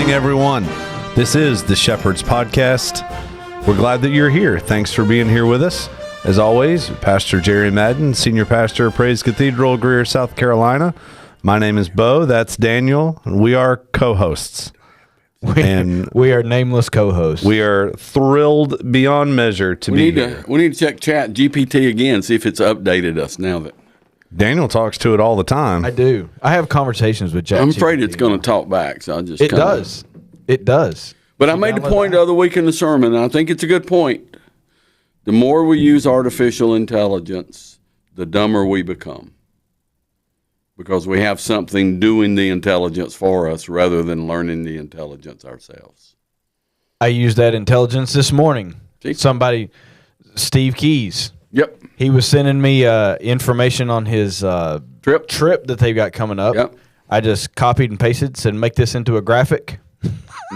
morning, everyone. This is the Shepherd's Podcast. We're glad that you're here. Thanks for being here with us. As always, Pastor Jerry Madden, Senior Pastor of Praise Cathedral, Greer, South Carolina. My name is Bo. That's Daniel. And we are co-hosts. We are nameless co-hosts. We are thrilled beyond measure to be here. We need to check Chat GPT again, see if it's updated us now that Daniel talks to it all the time. I do. I have conversations with Chat. I'm afraid it's going to talk back, so I just It does. It does. But I made the point the other week in the sermon, and I think it's a good point. The more we use artificial intelligence, the dumber we become. Because we have something doing the intelligence for us rather than learning the intelligence ourselves. I used that intelligence this morning. See? Steve Keys. Yep. He was sending me information on his trip that they've got coming up. Yep. I just copied and pasted, said make this into a graphic.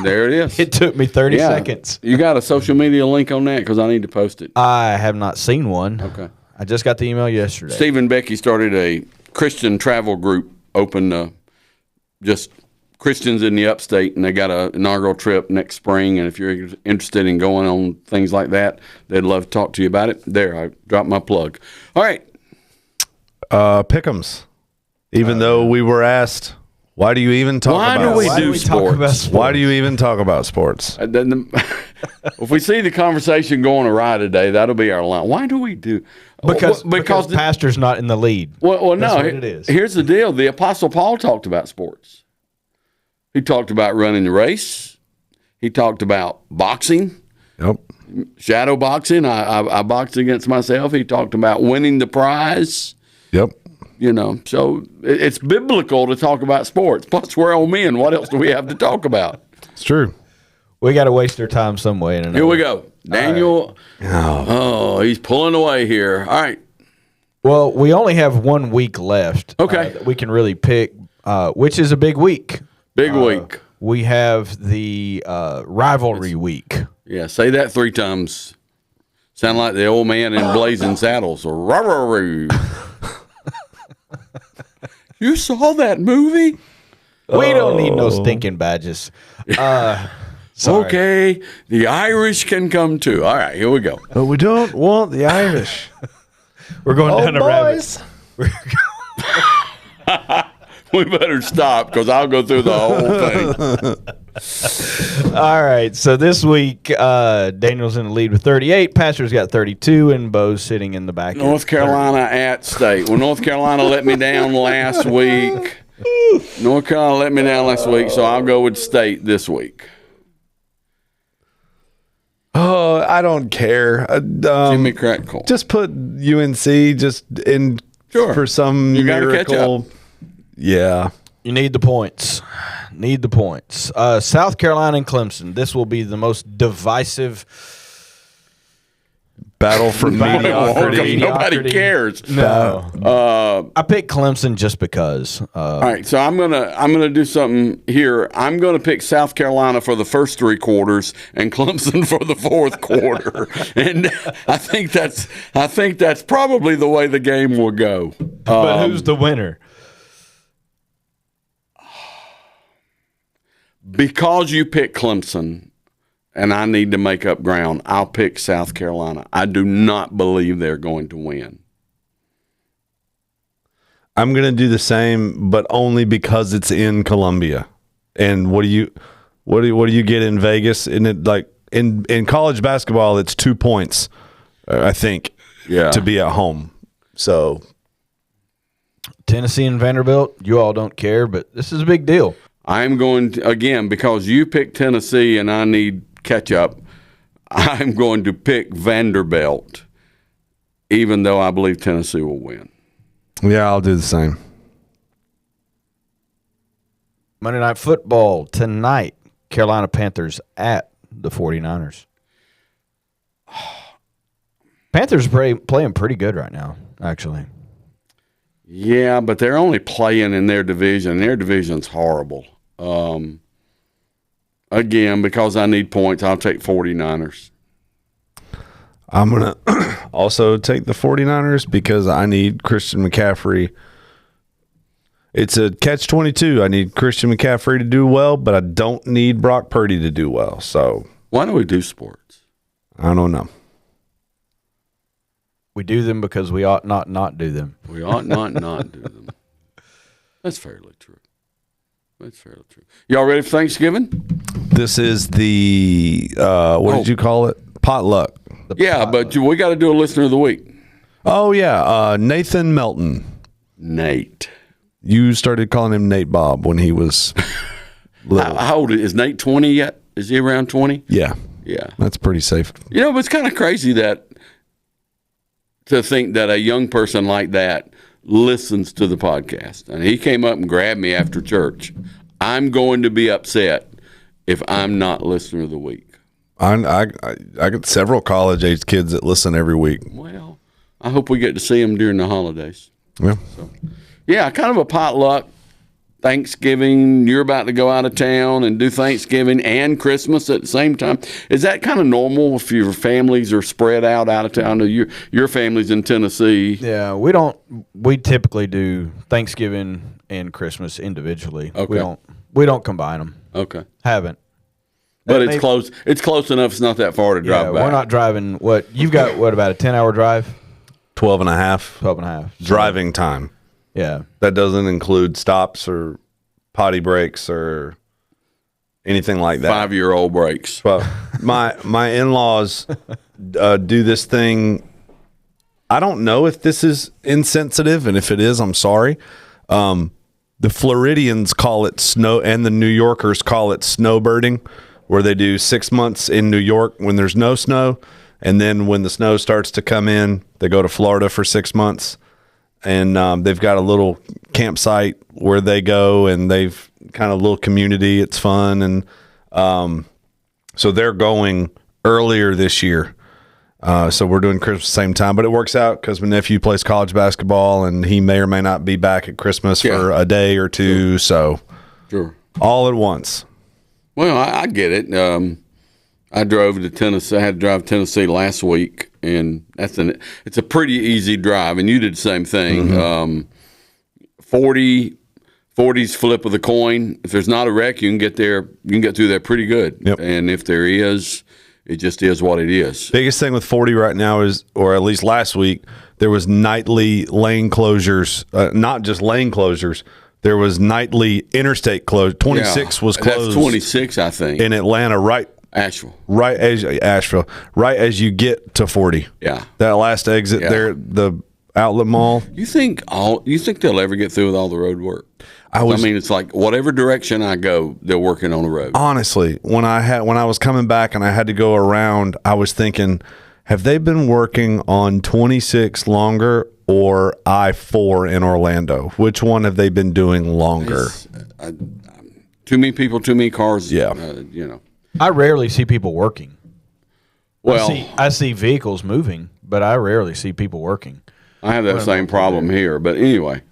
There it is. It took me 30 seconds. You got a social media link on that? Because I need to post it. I have not seen one. Okay. I just got the email yesterday. Steve and Becky started a Christian travel group, open just Christians in the upstate, and they got an inaugural trip next spring. And if you're interested in going on things like that, they'd love to talk to you about it. There, I dropped my plug. All right. Pick'ems. Even though we were asked, why do you even talk about sports? Why do we do sports? Why do you even talk about sports? If we see the conversation going awry today, that'll be our line. Why do we do? Because the pastor's not in the lead. Well, That's no. what it is. Here's the deal. The Apostle Paul talked about sports. He talked about running the race. He talked about boxing. Yep. Shadow boxing. I boxed against myself. He talked about winning the prize. Yep. You know, so it's biblical to talk about sports. Plus, we're all men. What else do we have to talk about? It's true. We got to waste our time some way. Here we go. Daniel. Right. Oh, he's pulling away here. All right. Well, we only have 1 week left. Okay. That we can really pick, which is a big week. Big week. We have the rivalry week. Yeah, say that 3 times. Sound like the old man in Blazing Saddles. Rivalry. You saw that movie? We don't need no stinking badges. Okay, the Irish can come too. All right, here we go. But we don't want the Irish. We're going down a rabbit. We better stop because I'll go through the whole thing. All right, so this week, Daniel's in the lead with 38. Pastor's got 32, and Bo's sitting in the back. North Carolina at State. Well, North Carolina let me down last week. North Carolina let me down last week, so I'll go with State this week. Oh, I don't care. Jimmy Crackle. Just put UNC just in for some you gotta miracle. Catch up. Yeah. You need the points. South Carolina and Clemson. This will be the most divisive battle for mediocrity. Nobody cares. No. I picked Clemson just because. All right, so I'm gonna do something here. I'm gonna pick South Carolina for the first 3 quarters and Clemson for the 4th quarter, and I think that's probably the way the game will go. But who's the winner? Because you pick Clemson, and I need to make up ground, I'll pick South Carolina. I do not believe they're going to win. I'm going to do the same, but only because it's in Columbia. And what do you get in Vegas? In it, like in college basketball, it's 2 points, I think, to be at home. So Tennessee and Vanderbilt, you all don't care, but this is a big deal. I'm going to, again, because you picked Tennessee and I need catch up, I'm going to pick Vanderbilt, even though I believe Tennessee will win. Yeah, I'll do the same. Monday Night Football tonight, Carolina Panthers at the 49ers. Panthers are playing pretty good right now, actually. Yeah, but they're only playing in their division. Their division's horrible. Again, because I need points, I'll take 49ers. I'm going to also take the 49ers because I need Christian McCaffrey. It's a catch-22. I need Christian McCaffrey to do well, but I don't need Brock Purdy to do well. So why do we do sports? I don't know. We do them because we ought not do them. We ought not do them. That's fairly true. Y'all ready for Thanksgiving? This is the what did you call it? Potluck. But we got to do a listener of the week. Oh yeah, Nathan Melton. Nate. You started calling him Nate Bob when he was little. How old is Nate? 20 yet? Is he around 20? Yeah. Yeah. That's pretty safe. But it's kind of crazy to think that a young person like that listens to the podcast. And he came up and grabbed me after church. I'm going to be upset if I'm not listener of the week. I got several college-age kids that listen every week. Well, I hope we get to see them during the holidays. Yeah. So, kind of a potluck. Thanksgiving, you're about to go out of town and do Thanksgiving and Christmas at the same time. Is that kind of normal if your families are spread out of town? Your family's in Tennessee. Yeah, we typically do Thanksgiving and Christmas individually. Okay. We don't combine them. Okay. Haven't. But it's close. It's close enough. It's not that far to drive back. We're not driving. You've got about a 10-hour drive? 12 and a half. 12 and a half. Driving time. Yeah. That doesn't include stops or potty breaks or anything like that. 5-year-old breaks. Well, my in-laws do this thing. I don't know if this is insensitive, and if it is, I'm sorry. The Floridians call it snow, and the New Yorkers call it snowbirding, where they do 6 months in New York when there's no snow, and then when the snow starts to come in, they go to Florida for 6 months. And they've got a little campsite where they go, and they've kind of a little community. It's fun. And so they're going earlier this year. So we're doing Christmas at the same time. But it works out because my nephew plays college basketball, and he may or may not be back at Christmas for a day or two. Sure. So all at once. Well, I get it. I drove to Tennessee. I had to drive to Tennessee last week, and it's a pretty easy drive. And you did the same thing. Mm-hmm. 40's flip of the coin. If there's not a wreck, you can get there. You can get through there pretty good. Yep. And if there is, it just is what it is. Biggest thing with 40 right now is, or at least last week, there was nightly lane closures. Not just lane closures. There was nightly interstate closure. 26 was closed. That's 26, I think. In Atlanta, Asheville. Right as you get to 40. Yeah. That last exit there, the outlet mall. You think they'll ever get through with all the road work? I mean, it's like whatever direction I go, they're working on the road. Honestly, when I was coming back and I had to go around, I was thinking, have they been working on 26 longer or I-4 in Orlando? Which one have they been doing longer? Too many people, too many cars. Yeah. I rarely see people working. Well, I see vehicles moving, but I rarely see people working. I have that same problem here. But anyway,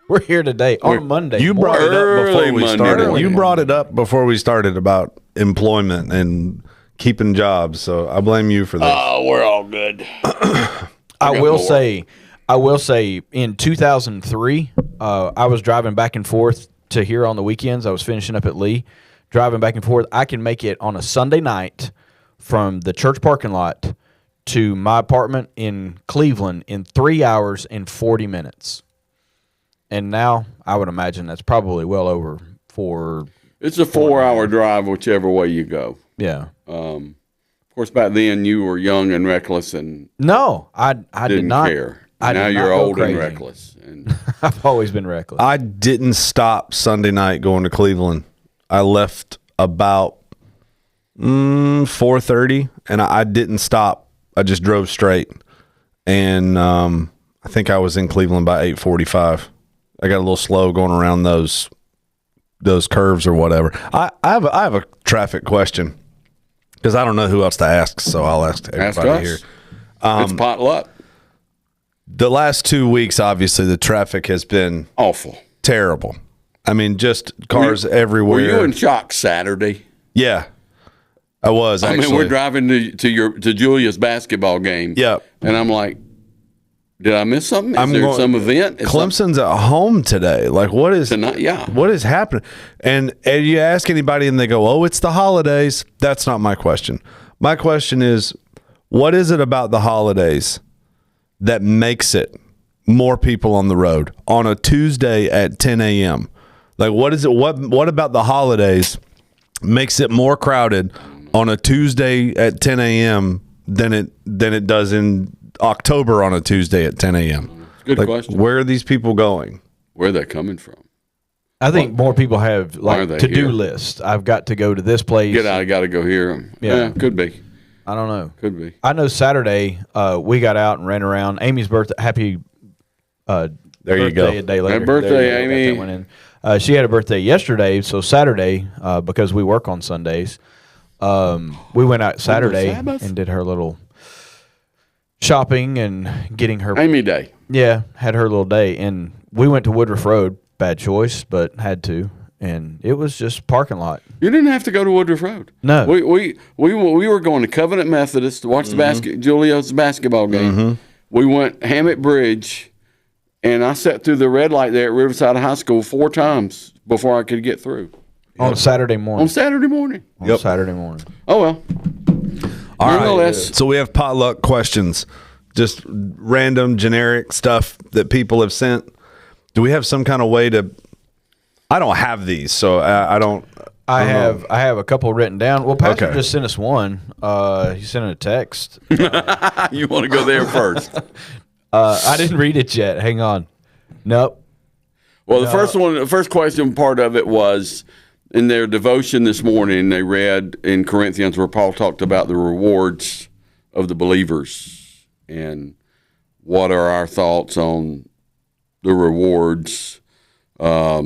we're here today on Monday. You brought it up before we started. morning. You brought it up before we started about employment and keeping jobs. So I blame you for that. Oh, we're all good. I will say in 2003, I was driving back and forth to here on the weekends. I was finishing up at Lee. Driving back and forth, I can make it on a Sunday night from the church parking lot to my apartment in Cleveland in 3 hours and 40 minutes. And now I would imagine that's probably well over It's a 4-hour drive whichever way you go. Yeah. Of course, back then you were young and reckless and no, I did not care. I now did you're not go old crazy. and reckless. And I've always been reckless. I didn't stop Sunday night going to Cleveland. I left about 4:30, and I didn't stop. I just drove straight, and I think I was in Cleveland by 8:45. I got a little slow going around those curves or whatever. I have a traffic question because I don't know who else to ask, so I'll ask everybody here. It's potluck. The last 2 weeks, obviously, the traffic has been Awful. terrible. I mean, just cars everywhere. Were you in shock Saturday? Yeah, I was. Actually. I mean, we're driving to Julia's basketball game. Yeah, and I'm like, Did I miss something? Is there some event? Clemson's at home today. Like, what is tonight? Yeah. What is happening? And you ask anybody, and they go, "Oh, it's the holidays." That's not my question. My question is, what is it about the holidays that makes it more people on the road on a Tuesday at 10 a.m.? Like, what is it? What about the holidays makes it more crowded on a Tuesday at 10 a.m. than it does in October on a Tuesday at 10 a.m.? Good question. Where are these people going? Where are they coming from? I think more people have like to-do lists. I've got to go to this place. I got to go here. Yeah, could be. I don't know. Could be. I know Saturday we got out and ran around. Amy's birthday. Happy there you go. A day later. Happy birthday, Amy. That went in. She had a birthday yesterday, so Saturday, because we work on Sundays, we went out Saturday and did her little shopping and getting her Amy Day. Yeah, had her little day, and we went to Woodruff Road. Bad choice, but had to, and it was just parking lot. You didn't have to go to Woodruff Road. No, we were going to Covenant Methodist to watch the Julio's basketball game. We went Hammett Bridge, and I sat through the red light there at Riverside High School 4 times before I could get through. On Saturday morning. On Saturday morning. Saturday morning. Oh well. All right. So we have potluck questions, just random generic stuff that people have sent. Do we have some kind of way to? I don't have these, so I don't. I have a couple written down. Well, Pastor just sent us one. He sent a text. You want to go there first? I didn't read it yet. Hang on. Nope. Well, the first question part of it was in their devotion this morning. They read in Corinthians where Paul talked about the rewards of the believers and what are our thoughts on the rewards. I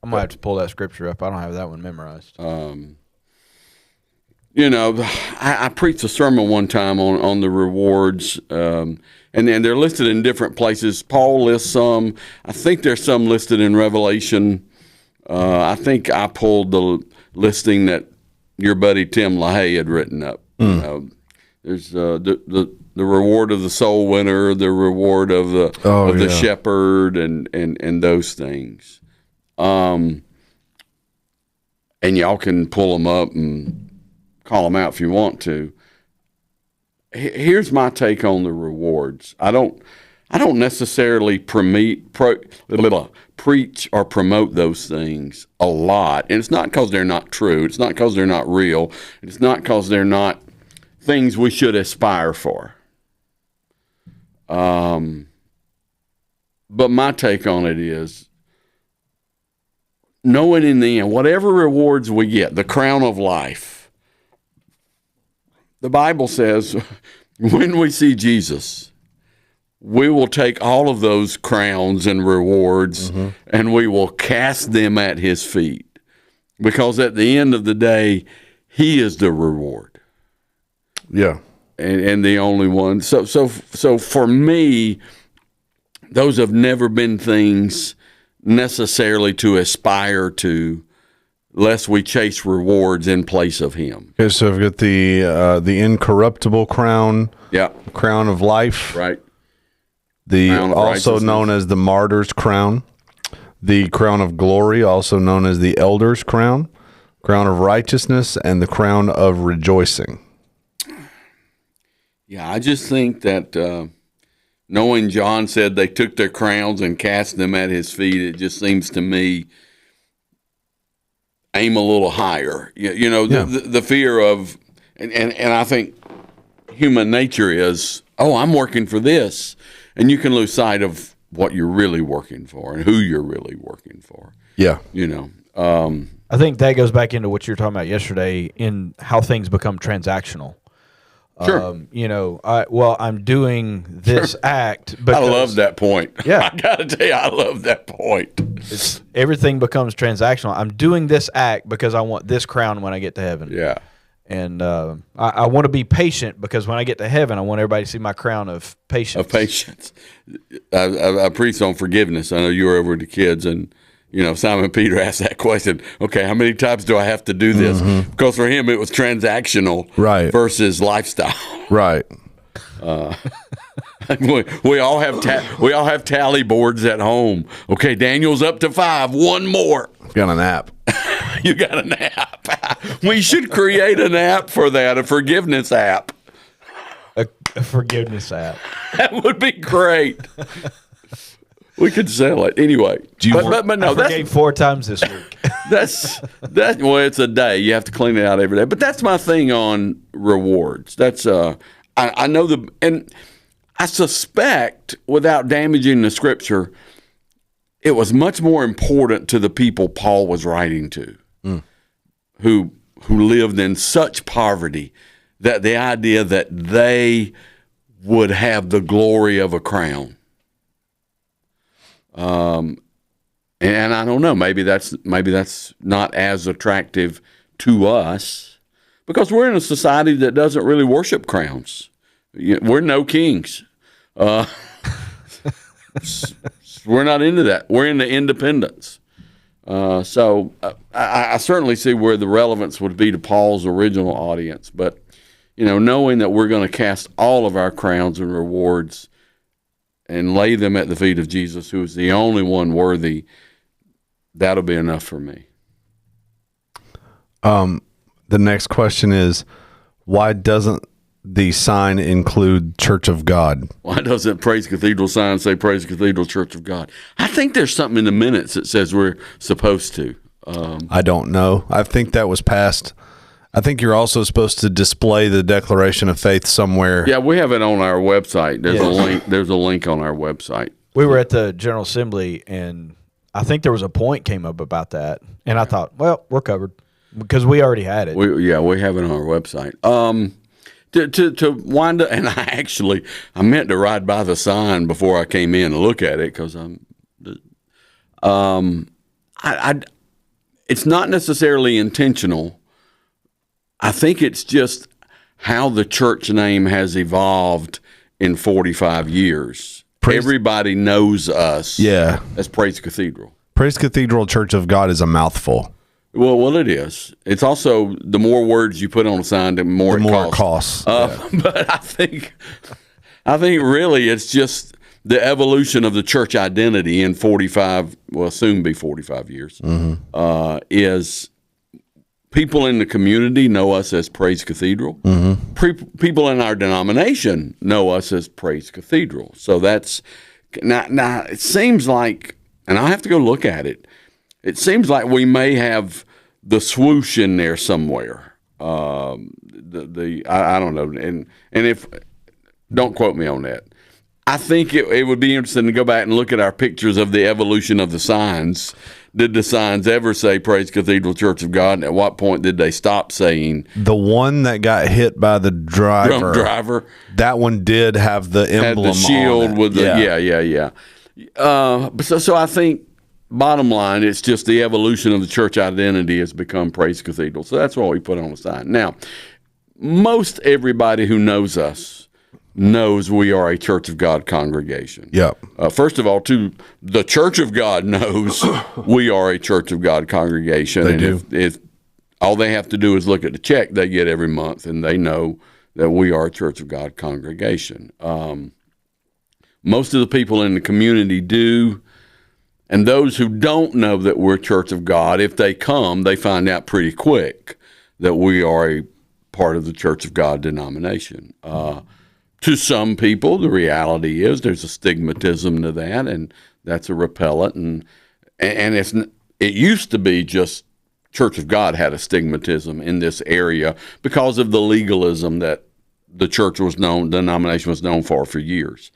might have to pull that scripture up. I don't have that one memorized. I preached a sermon one time on the rewards, and they're listed in different places. Paul lists some. I think there's some listed in Revelation. I think I pulled the listing that your buddy Tim LaHaye had written up. There's the reward of the soul winner, the reward of the shepherd, and those things. And y'all can pull them up and call them out if you want to. Here's my take on the rewards. I don't necessarily preach or promote those things a lot, and it's not because they're not true. It's not because they're not real. It's not because they're not things we should aspire for. But my take on it is knowing in the end, whatever rewards we get, the crown of life, the Bible says when we see Jesus, we will take all of those crowns and rewards and we will cast them at his feet. Because at the end of the day, he is the reward. Yeah. And the only one. So for me, those have never been things necessarily to aspire to, lest we chase rewards in place of him. Okay, so we've got the incorruptible crown, crown of life, right? The also known as the martyr's crown, the crown of glory, also known as the elder's crown, crown of righteousness, and the crown of rejoicing. Yeah, I just think that knowing John said they took their crowns and cast them at his feet, it just seems to me aim a little higher. The fear of, and I think human nature is, I'm working for this. And you can lose sight of what you're really working for and who you're really working for. Yeah. I think that goes back into what you were talking about yesterday in how things become transactional. Sure. I'm doing this act. Because, I love that point. Yeah. I got to tell you, I love that point. Everything becomes transactional. I'm doing this act because I want this crown when I get to heaven. Yeah. And I want to be patient because when I get to heaven, I want everybody to see my crown of patience. I preached on forgiveness. I know you were over with the kids, and Simon Peter asked that question. Okay, how many times do I have to do this? Because for him, it was transactional, right, versus lifestyle, right. We all have tally boards at home. Okay, Daniel's up to 5. One more. Got an app. You got an app. We should create an app for that, a forgiveness app. A forgiveness app. That would be great. We could sell it anyway. But no, I forgave 4 times this week. Well, it's a day. You have to clean it out every day. But that's my thing on rewards. That's I know and I suspect, without damaging the scripture, it was much more important to the people Paul was writing to, who lived in such poverty, that the idea that they would have the glory of a crown. And I don't know, maybe that's not as attractive to us, because we're in a society that doesn't really worship crowns. We're no kings. We're not into that. We're into independence. So I certainly see where the relevance would be to Paul's original audience. But, knowing that we're going to cast all of our crowns and rewards and lay them at the feet of Jesus, who is the only one worthy, that'll be enough for me. The next question is, why doesn't the sign include Church of God? Why doesn't Praise Cathedral sign say Praise Cathedral Church of God? I think there's something in the minutes that says we're supposed to. I don't know. I think that was passed. I think you're also supposed to display the declaration of faith somewhere. Yeah, we have it on our website. There's a link. There's a link on our website. We were at the General Assembly, and I think there was a point came up about that, and I thought, well, we're covered because we already had it. We have it on our website. To wind up, and I meant to ride by the sign before I came in and look at it, because it's not necessarily intentional. I think it's just how the church name has evolved in 45 years. Everybody knows us as Praise Cathedral. Praise Cathedral Church of God is a mouthful. Well, it is. It's also, the more words you put on a sign, the more it costs. But I think really it's just the evolution of the church identity in 45, well, soon be 45 years, is people in the community know us as Praise Cathedral. People in our denomination know us as Praise Cathedral. So that's, now it seems like, and I'll have to go look at it, it seems like we may have the swoosh in there somewhere. I don't know, and if, don't quote me on that. I think it would be interesting to go back and look at our pictures of the evolution of the signs. Did the signs ever say Praise Cathedral Church of God? And at what point did they stop saying? The one that got hit by the driver, that one did have the emblem, had the shield on it. With the So I think, bottom line, it's just the evolution of the church identity has become Praise Cathedral. So that's what we put on the sign. Now, most everybody who knows us knows we are a Church of God congregation. Yep. First of all, the Church of God knows we are a Church of God congregation. They do. If all they have to do is look at the check they get every month, and they know that we are a Church of God congregation. Most of the people in the community do. And those who don't know that we're Church of God, if they come, they find out pretty quick that we are a part of the Church of God denomination. To some people, the reality is there's a stigmatism to that, and that's a repellent. And it used to be just Church of God had a stigmatism in this area because of the legalism that the denomination was known for years.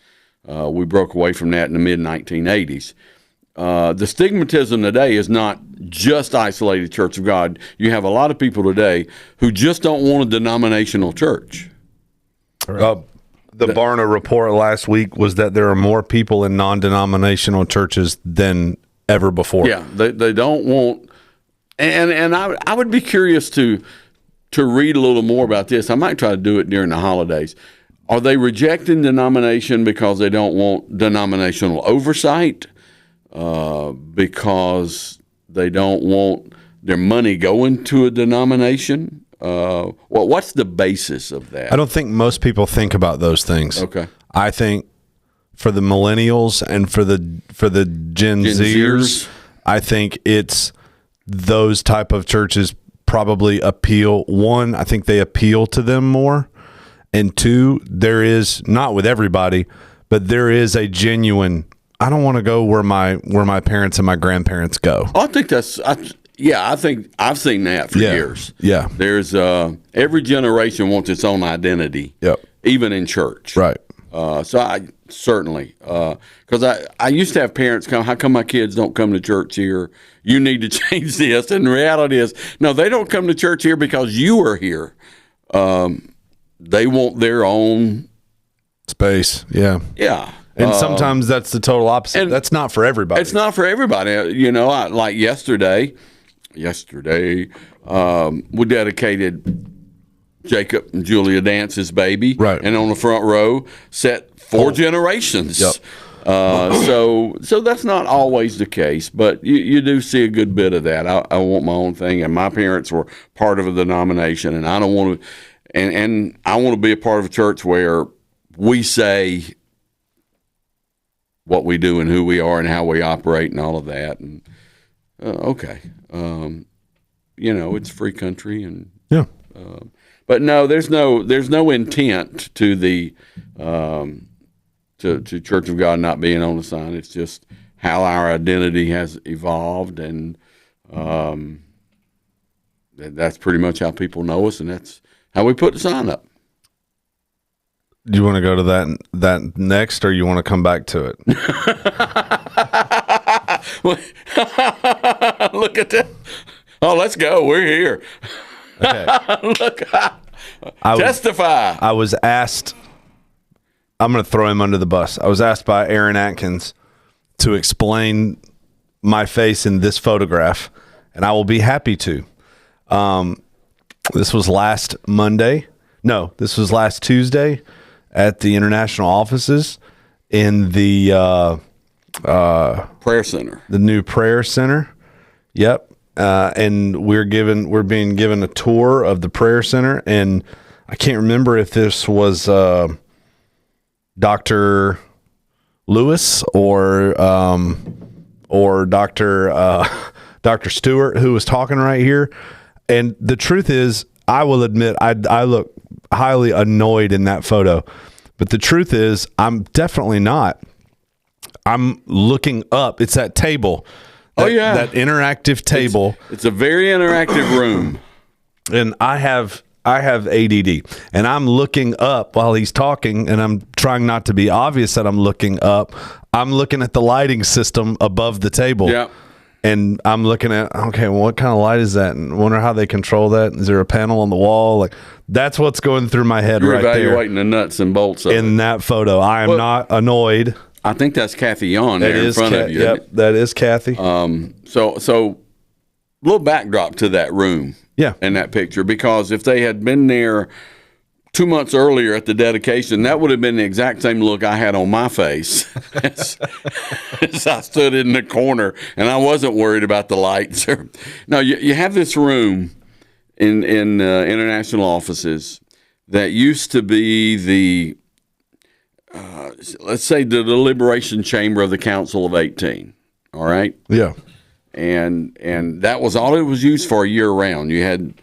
We broke away from that in the mid-1980s. The stigmatism today is not just isolated Church of God. You have a lot of people today who just don't want a denominational church. The Barna report last week was that there are more people in non-denominational churches than ever before. Yeah, they don't want, and I would be curious to read a little more about this. I might try to do it during the holidays. Are they rejecting denomination because they don't want denominational oversight? Because they don't want their money going to a denomination? What's the basis of that? I don't think most people think about those things. Okay. I think for the millennials and for the Gen Zers, I think it's those type of churches probably appeal. One, I think they appeal to them more. And two, there is, not with everybody, but there is a genuine, I don't want to go where my parents and my grandparents go. I think I think I've seen that for years. Yeah. There's every generation wants its own identity. Yep. Even in church. Right. So I certainly, because I used to have parents come, how come my kids don't come to church here? You need to change this. And the reality is, no, they don't come to church here because you are here. They want their own space. Yeah. Yeah. And sometimes that's the total opposite. And that's not for everybody. It's not for everybody. Like yesterday, we dedicated Jacob and Julia Dance's baby. Right. And on the front row sat 4 generations. Yep. So that's not always the case, but you do see a good bit of that. I want my own thing, and my parents were part of a denomination, and I don't want to, and I want to be a part of a church where we say what we do and who we are and how we operate and all of that. And okay, it's a free country, and yeah. But no, there's no intent to the to Church of God not being on the sign. It's just how our identity has evolved, and that's pretty much how people know us, and that's how we put the sign up. Do you want to go to that next, or you want to come back to it? Look at that! Oh, let's go. We're here. Okay. Look, testify. I was asked. I'm going to throw him under the bus. I was asked by Aaron Atkins to explain my face in this photograph, and I will be happy to. This was last Monday. No, this was last Tuesday at the international offices in the prayer center, the new prayer center. Yep. And we're being given a tour of the prayer center, and I can't remember if this was Dr. Lewis or Dr. Stewart who was talking right here. And the truth is, I will admit, I look highly annoyed in that photo, but the truth is, I'm definitely not. I'm looking up. It's that table. That interactive table. It's a very interactive room. And I have ADD, and I'm looking up while he's talking, and I'm trying not to be obvious that I'm looking up. I'm looking at the lighting system above the table. Yeah. And I'm looking at, okay, well, what kind of light is that? And wonder how they control that. Is there a panel on the wall? Like, that's what's going through my head. You're right there. You're evaluating the nuts and bolts of in that photo. I am not annoyed. I think that's Kathy Yon there in front of you. Yep, that is Kathy. So little backdrop to that room. Yeah. In that picture, because if they had been there 2 months earlier at the dedication, that would have been the exact same look I had on my face as I stood in the corner, and I wasn't worried about the lights. No, you have this room in international offices that used to be the let's say the deliberation chamber of the Council of 18. All right. Yeah. And that was all it was used for year round. You had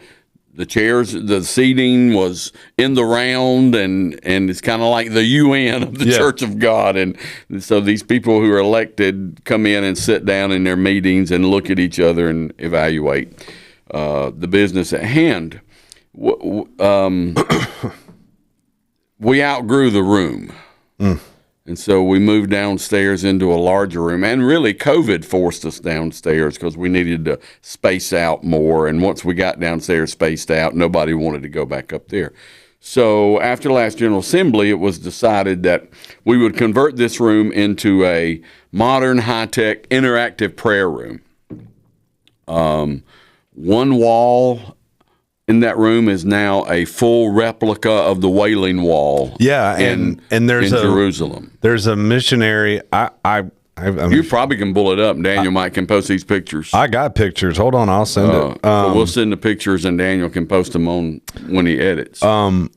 the chairs, the seating was in the round, and it's kind of like the UN of the Church of God. And so these people who are elected come in and sit down in their meetings and look at each other and evaluate the business at hand. We outgrew the room. And so we moved downstairs into a larger room, and really COVID forced us downstairs because we needed to space out more. And once we got downstairs spaced out, nobody wanted to go back up there. So after the last General Assembly, it was decided that we would convert this room into a modern, high-tech, interactive prayer room. One wall in that room is now a full replica of the Wailing Wall. Yeah, and there's in Jerusalem. There's a missionary. You probably can pull it up. Daniel can post these pictures. I got pictures. Hold on, I'll send it. So we'll send the pictures, and Daniel can post them on when he edits. And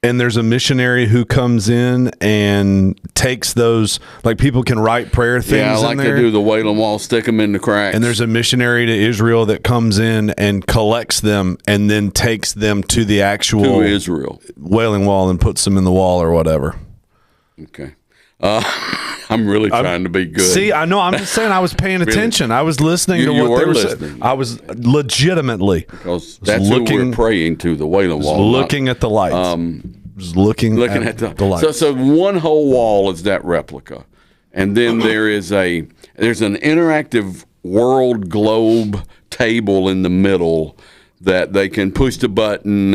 And there's a missionary who comes in and takes those, like people can write prayer things Yeah, like in there. they do the Wailing Wall, stick them in the cracks. And there's a missionary to Israel that comes in and collects them and then takes them to the actual to Israel. Wailing Wall and puts them in the wall or whatever. Okay. I'm really trying to be good. See, I know. I'm just saying I was paying attention. I was listening to You what they were were listening. saying. I was legitimately because that's who we're praying to, the Wailing Wall. looking at the lights. Was looking at the lights. So one whole wall is that replica. And then there's an interactive world globe table in the middle that they can push the button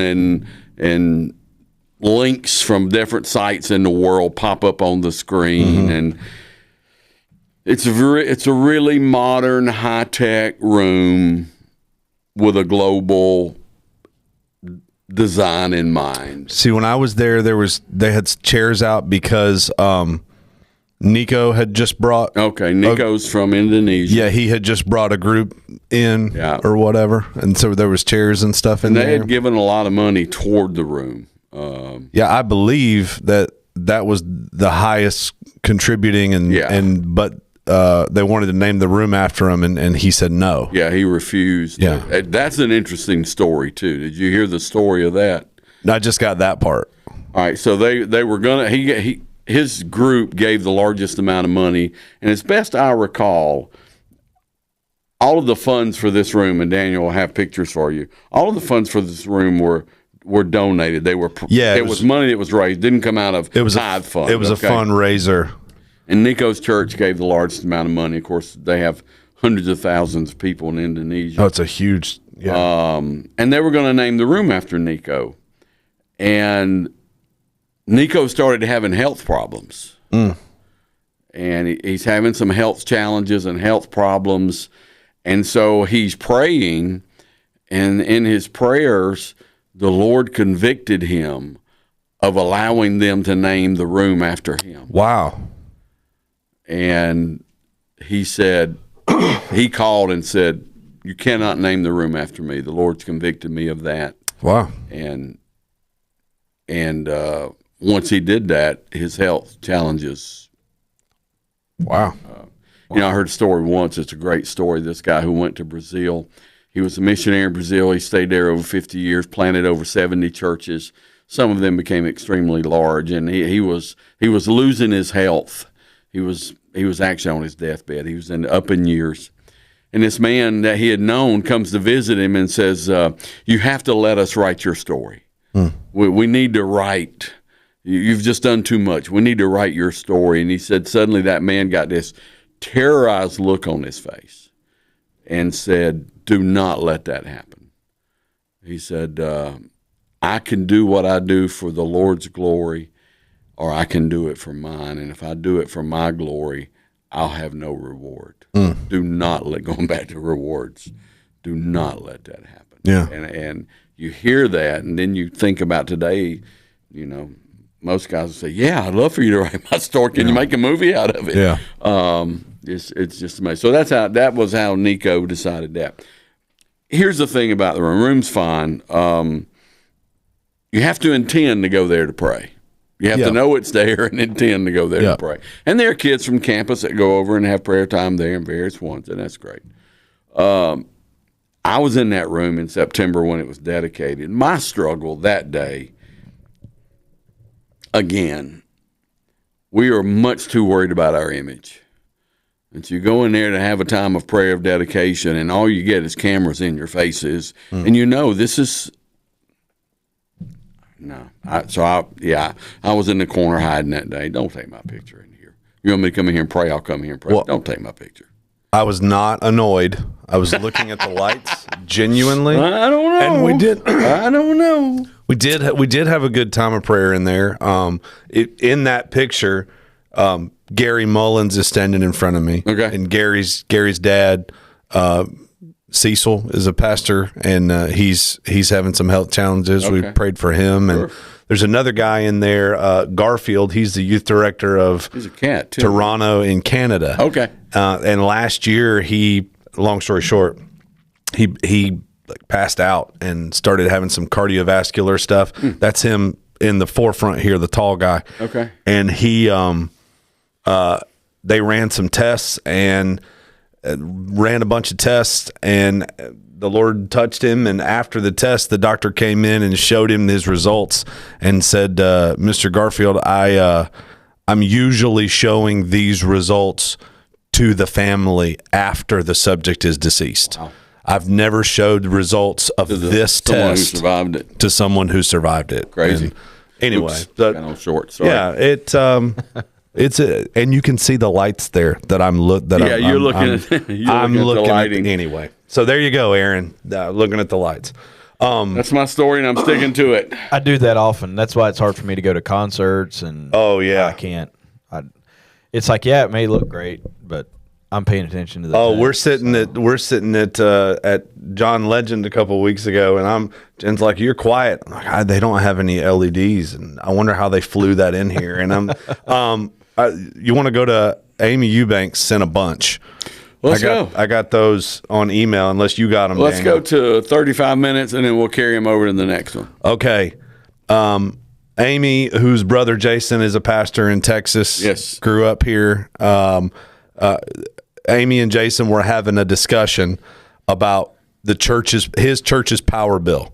and links from different sites in the world pop up on the screen, and it's a really modern, high tech room with a global design in mind. See, when I was there, they had chairs out because Nico had just brought. Okay, Nico's from Indonesia. Yeah, he had just brought a group in or whatever, and so there was chairs and stuff in there. They had given a lot of money toward the room. Yeah, I believe that was the highest contributing, but they wanted to name the room after him, and he said no. Yeah, he refused. Yeah. That's an interesting story too. Did you hear the story of that? I just got that part. All right, so they were gonna his group gave the largest amount of money, and as best I recall, all of the funds for this room, and Daniel will have pictures for you. All of the funds for this room were donated. They were it was money that was raised. Didn't come out of tithe fund. It was a fundraiser. And Nico's church gave the largest amount of money. Of course, they have hundreds of thousands of people in Indonesia. Oh, it's a huge. Yeah. And they were going to name the room after Nico, and Nico started having health problems, and he's having some health challenges and health problems, and so he's praying, and in his prayers, the Lord convicted him of allowing them to name the room after him. Wow. And he said, he called and said, "You cannot name the room after me. The Lord's convicted me of that." Wow. And once he did that, his health challenges. Wow. You know, I heard a story once. It's a great story. This guy who went to Brazil, he was a missionary in Brazil. He stayed there over 50 years, planted over 70 churches. Some of them became extremely large, and he was losing his health. He was actually on his deathbed. He was up in years. And this man that he had known comes to visit him and says, "You have to let us write your story. We need to write. You've just done too much. We need to write your story." And he said suddenly that man got this terrorized look on his face and said, "Do not let that happen." He said, "I can do what I do for the Lord's glory, or I can do it for mine. And if I do it for my glory, I'll have no reward." Do not going back to rewards. Do not let that happen. Yeah. And you hear that, and then you think about today, you know, most guys will say, "Yeah, I'd love for you to write my story. Can you make a movie out of it?" Yeah. It's just amazing. So that was how Nico decided that. Here's the thing about the room. Room's fine. You have to intend to go there to pray. You have to know it's there and intend to go there to pray. And there are kids from campus that go over and have prayer time there in various ones, and that's great. I was in that room in September when it was dedicated. My struggle that day, again, we are much too worried about our image. And so you go in there to have a time of prayer of dedication, and all you get is cameras in your faces, and you know this is. No. I was in the corner hiding that day. Don't take my picture in here. You want me to come in here and pray? I'll come here and pray. Well, don't take my picture. I was not annoyed. I was looking at the lights genuinely. I don't know. And we did. I don't know. We did have a good time of prayer in there. In that picture, Gary Mullins is standing in front of me. Okay. And Gary's dad, Cecil, is a pastor, and he's having some health challenges. Okay. We prayed for him, and there's another guy in there, Garfield. He's the youth director of He's a cat too. Toronto in Canada. Okay. And last year, long story short, he like passed out and started having some cardiovascular stuff. That's him in the forefront here, the tall guy. Okay. And he they ran some tests and ran a bunch of tests, and the Lord touched him. And after the test, the doctor came in and showed him his results and said, Mr. Garfield, I'm usually showing these results to the family after the subject is deceased. Wow. I've never showed results of this test to someone who survived it. Crazy. And anyway, kind of short. Sorry. Yeah, and you can see the lights there that I'm looking at the lighting anyway. So there you go, Aaron. Looking at the lights. That's my story, and I'm sticking to it. I do that often. That's why it's hard for me to go to concerts, and I can't. It's like, yeah, it may look great, but I'm paying attention to that. Oh, we're sitting at John Legend a couple of weeks ago, and Jen's like, "You're quiet." I'm like, they don't have any LEDs, and I wonder how they flew that in here. And you want to go to Amy Eubanks sent a bunch. Let's go. I got those on email, unless you got them. Let's Daniel. go to 35 minutes, and then we'll carry them over to the next one. Okay. Amy, whose brother Jason is a pastor in Texas, yes, grew up here. Amy and Jason were having a discussion about his church's power bill,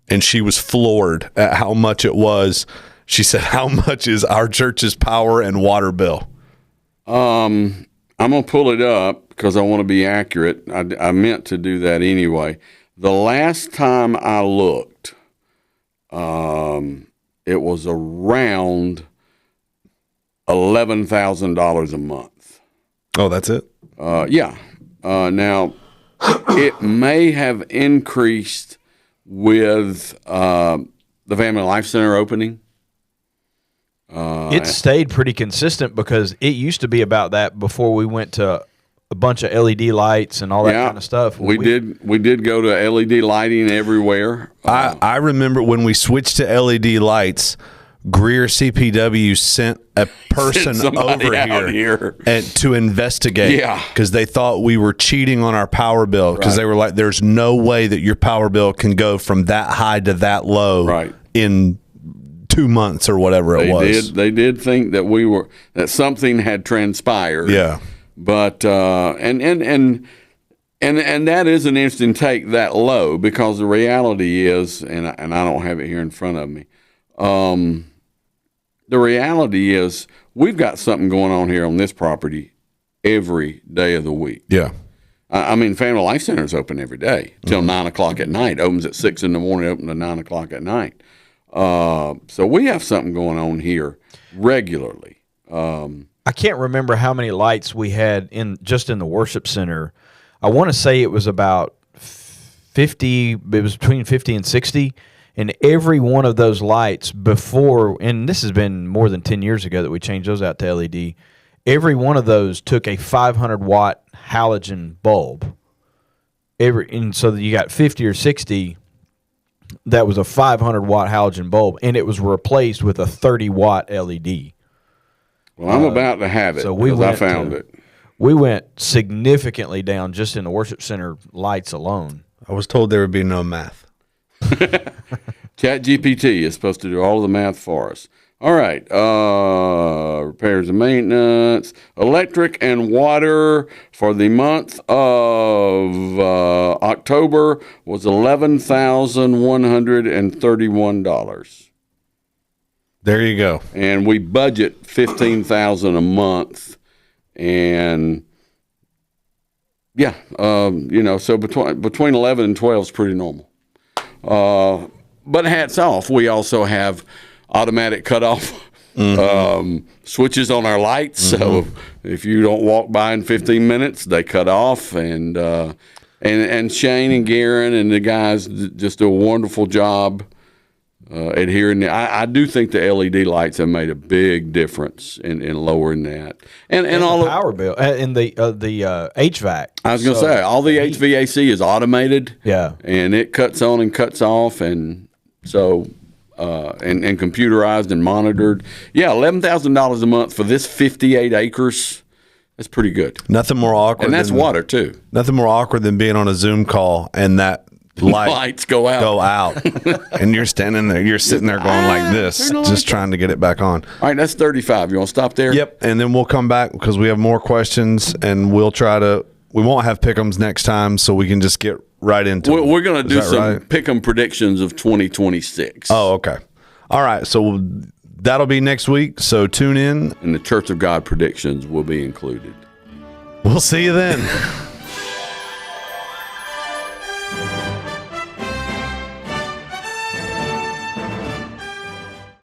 and she was floored at how much it was. She said, "How much is our church's power and water bill?" I'm gonna pull it up because I want to be accurate. I meant to do that anyway. The last time I looked, it was around $11,000 a month. Oh, that's it? Yeah. Now, it may have increased with the Family Life Center opening. It stayed pretty consistent because it used to be about that before we went to a bunch of LED lights and all that kind of stuff. We did go to LED lighting everywhere. I remember when we switched to LED lights, Greer CPW sent a person over here to investigate. Yeah, because they thought we were cheating on our power bill, because they were like, "There's no way that your power bill can go from that high to that low in 2 months or whatever it was." They did think that that something had transpired. Yeah, but and that is an interesting take, that low, because the reality is, and I don't have it here in front of me. The reality is, we've got something going on here on this property every day of the week. Yeah. I mean, Family Life Center is open every day till 9 o'clock at night. Opens at 6 in the morning, open to 9 o'clock at night. So we have something going on here regularly. I can't remember how many lights we had just in the worship center. I want to say it was about 50. It was between 50 and 60. And every one of those lights before, and this has been more than 10 years ago that we changed those out to LED, every one of those took a 500-watt halogen bulb. And so you got 50 or 60, that was a 500-watt halogen bulb, and it was replaced with a 30-watt LED. Well, I'm about to have it, so I found it. We went significantly down just in the worship center lights alone. I was told there would be no math. ChatGPT is supposed to do all the math for us. All right. Repairs and maintenance. Electric and water for the month of October was $11,131. There you go. And we budget $15,000 a month. And yeah, so between 11 and 12 is pretty normal. But hats off, we also have automatic cutoff switches on our lights. So if you don't walk by in 15 minutes, they cut off. And Shane and Garen and the guys just do a wonderful job adhering. I do think the LED lights have made a big difference in lowering that. And all the power bill and the HVAC. I was going to say, all the HVAC is automated. Yeah. And it cuts on and cuts off, and so and computerized and monitored. Yeah, $11,000 a month for this 58 acres. That's pretty good. Nothing more awkward. And that's water too. Nothing more awkward than being on a Zoom call and that lights go out. And you're standing there, you're sitting there going like this, just trying to get it back on. All right, that's 35. You want to stop there? Yep. And then we'll come back because we have more questions, and we won't have pick'ems next time, so we can just get right into it. We're going to do some pick'em predictions of 2026. Oh, okay. All right. So that'll be next week. So tune in. And the Church of God predictions will be included. We'll see you then.